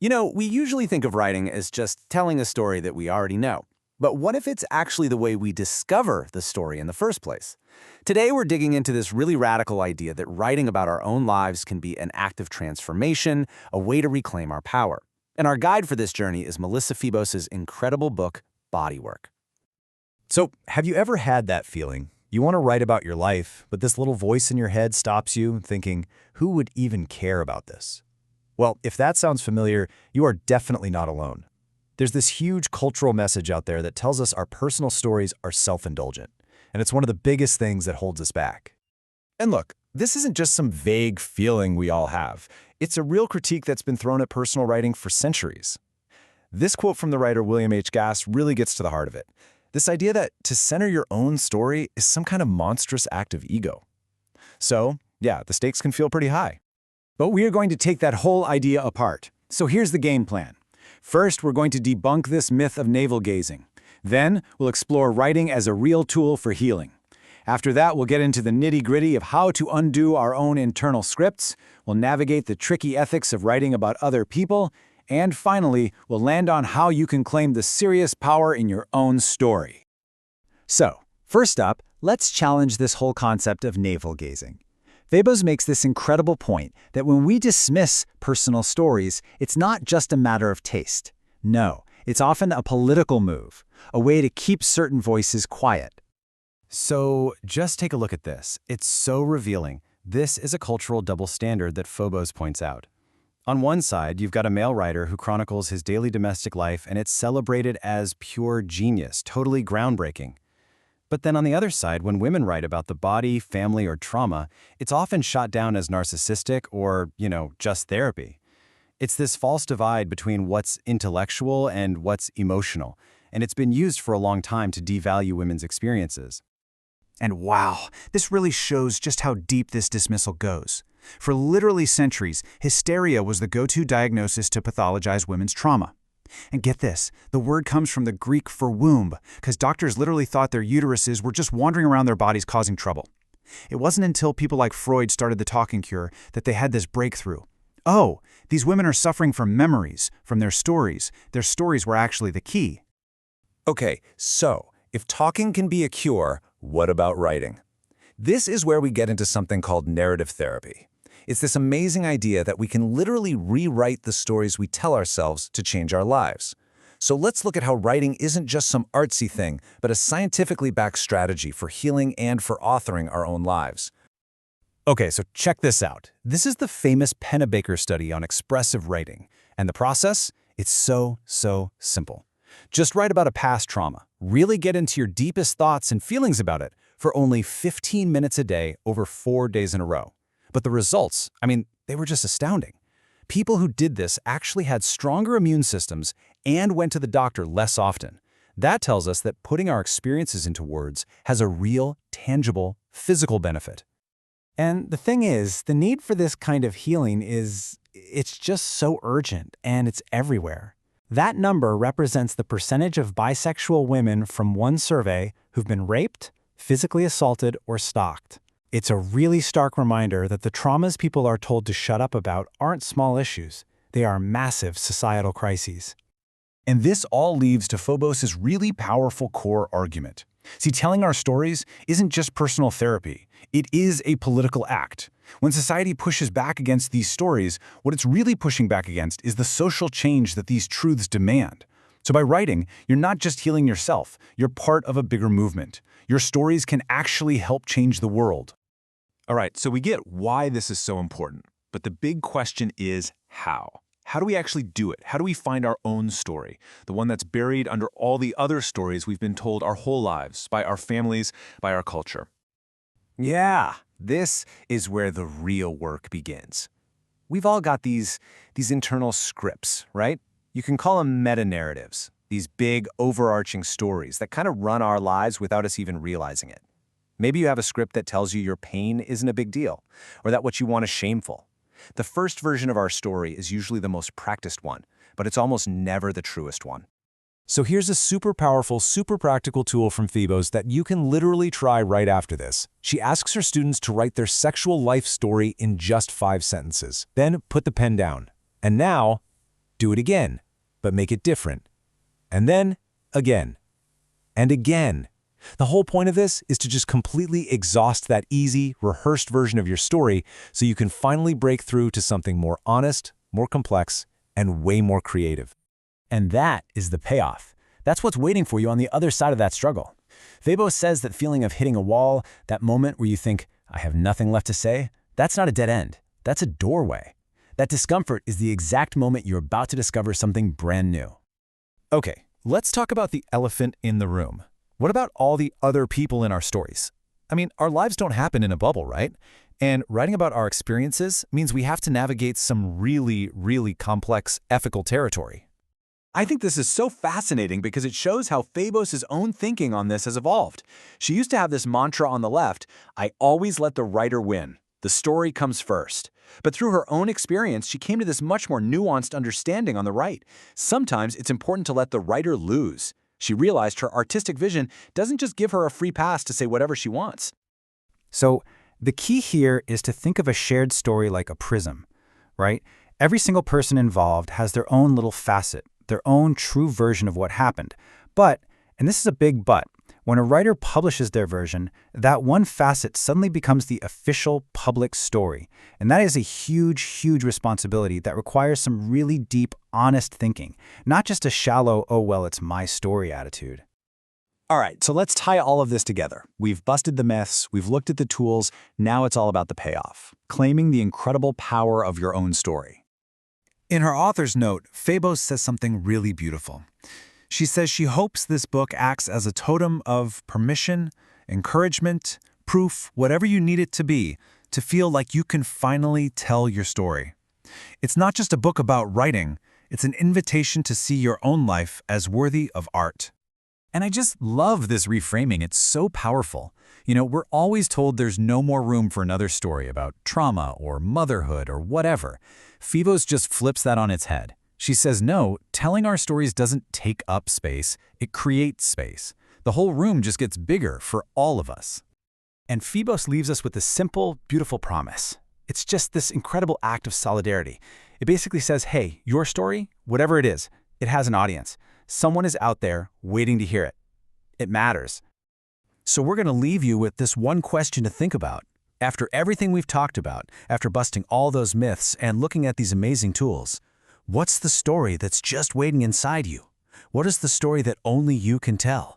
We usually think of writing as just telling a story that we already know. But what if it's actually the way we discover the story in the first place? Today, we're digging into this really radical idea that writing about our own lives can be an act of transformation, a way to reclaim our power. And our guide for this journey is Melissa Febos' incredible book, Body Work. So, have you ever had that feeling? You want to write about your life, but this little voice in your head stops you, thinking, who would even care about this? Well, if that sounds familiar, you are definitely not alone. There's this huge cultural message out there that tells us our personal stories are self-indulgent, and it's one of the biggest things that holds us back. And look, this isn't just some vague feeling we all have. It's a real critique that's been thrown at personal writing for centuries. This quote from the writer William H. Gass really gets to the heart of it. This idea that to center your own story is some kind of monstrous act of ego. So, yeah, the stakes can feel pretty high. But we are going to take that whole idea apart. So here's the game plan. First, we're going to debunk this myth of navel-gazing. Then, we'll explore writing as a real tool for healing. After that, we'll get into the nitty-gritty of how to undo our own internal scripts. We'll navigate the tricky ethics of writing about other people. And finally, we'll land on how you can claim the serious power in your own story. So, first up, let's challenge this whole concept of navel-gazing. Febos makes this incredible point that when we dismiss personal stories, it's not just a matter of taste. No, it's often a political move, a way to keep certain voices quiet. So just take a look at this. It's so revealing. This is a cultural double standard that Febos points out. On one side, you've got a male writer who chronicles his daily domestic life, and it's celebrated as pure genius, totally groundbreaking. But then on the other side, when women write about the body, family, or trauma, it's often shot down as narcissistic or, just therapy. It's this false divide between what's intellectual and what's emotional, and it's been used for a long time to devalue women's experiences. And wow, this really shows just how deep this dismissal goes. For literally centuries, hysteria was the go-to diagnosis to pathologize women's trauma. And get this, the word comes from the Greek for womb, because doctors literally thought their uteruses were just wandering around their bodies causing trouble. It wasn't until people like Freud started the talking cure that they had this breakthrough. Oh, these women are suffering from memories, from their stories. Their stories were actually the key. Okay, so if talking can be a cure, what about writing? This is where we get into something called narrative therapy. It's this amazing idea that we can literally rewrite the stories we tell ourselves to change our lives. So let's look at how writing isn't just some artsy thing, but a scientifically backed strategy for healing and for authoring our own lives. Okay, so check this out. This is the famous Pennebaker study on expressive writing. And the process? It's so simple. Just write about a past trauma. Really get into your deepest thoughts and feelings about it for only 15 minutes a day over 4 days in a row. But the results, they were just astounding. People who did this actually had stronger immune systems and went to the doctor less often. That tells us that putting our experiences into words has a real, tangible, physical benefit. And the thing is, the need for this kind of healing it's just so urgent, and it's everywhere. That number represents the percentage of bisexual women from one survey who've been raped, physically assaulted, or stalked. It's a really stark reminder that the traumas people are told to shut up about aren't small issues. They are massive societal crises. And this all leads to Febos' really powerful core argument. See, telling our stories isn't just personal therapy. It is a political act. When society pushes back against these stories, what it's really pushing back against is the social change that these truths demand. So by writing, you're not just healing yourself. You're part of a bigger movement. Your stories can actually help change the world. All right, so we get why this is so important, but the big question is how? How do we actually do it? How do we find our own story, the one that's buried under all the other stories we've been told our whole lives, by our families, by our culture? Yeah, this is where the real work begins. We've all got these internal scripts, right? You can call them meta-narratives, these big, overarching stories that kind of run our lives without us even realizing it. Maybe you have a script that tells you your pain isn't a big deal, or that what you want is shameful. The first version of our story is usually the most practiced one, but it's almost never the truest one. So here's a super powerful, super practical tool from Febos that you can literally try right after this. She asks her students to write their sexual life story in just 5 sentences. Then put the pen down. And now, Do it again, but make it different. And then, again. And again. The whole point of this is to just completely exhaust that easy, rehearsed version of your story so you can finally break through to something more honest, more complex, and way more creative. And that is the payoff. That's what's waiting for you on the other side of that struggle. Febos says that feeling of hitting a wall, that moment where you think, I have nothing left to say, that's not a dead end. That's a doorway. That discomfort is the exact moment you're about to discover something brand new. Okay, let's talk about the elephant in the room. What about all the other people in our stories? I mean, our lives don't happen in a bubble, right? And writing about our experiences means we have to navigate some really, really complex ethical territory. I think this is so fascinating because it shows how Febos' own thinking on this has evolved. She used to have this mantra on the left, I always let the writer win. The story comes first. But through her own experience, she came to this much more nuanced understanding on the right. Sometimes it's important to let the writer lose. She realized her artistic vision doesn't just give her a free pass to say whatever she wants. So the key here is to think of a shared story like a prism, right? Every single person involved has their own little facet, their own true version of what happened. But, and this is a big but, when a writer publishes their version, that one facet suddenly becomes the official public story. And that is a huge, huge responsibility that requires some really deep, honest thinking, not just a shallow, oh, well, it's my story attitude. All right, so let's tie all of this together. We've busted the myths, we've looked at the tools, now it's all about the payoff, claiming the incredible power of your own story. In her author's note, Febos says something really beautiful. She says she hopes this book acts as a totem of permission, encouragement, proof, whatever you need it to be, to feel like you can finally tell your story. It's not just a book about writing, it's an invitation to see your own life as worthy of art. And I just love this reframing. It's so powerful. You know, we're always told there's no more room for another story about trauma or motherhood or whatever. Febos just flips that on its head. She says, no, telling our stories doesn't take up space, it creates space. The whole room just gets bigger for all of us. And Febos leaves us with this simple, beautiful promise. It's just this incredible act of solidarity. It basically says, hey, your story, whatever it is, it has an audience. Someone is out there waiting to hear it. It matters. So we're going to leave you with this one question to think about. After everything we've talked about, after busting all those myths and looking at these amazing tools, what's the story that's just waiting inside you? What is the story that only you can tell?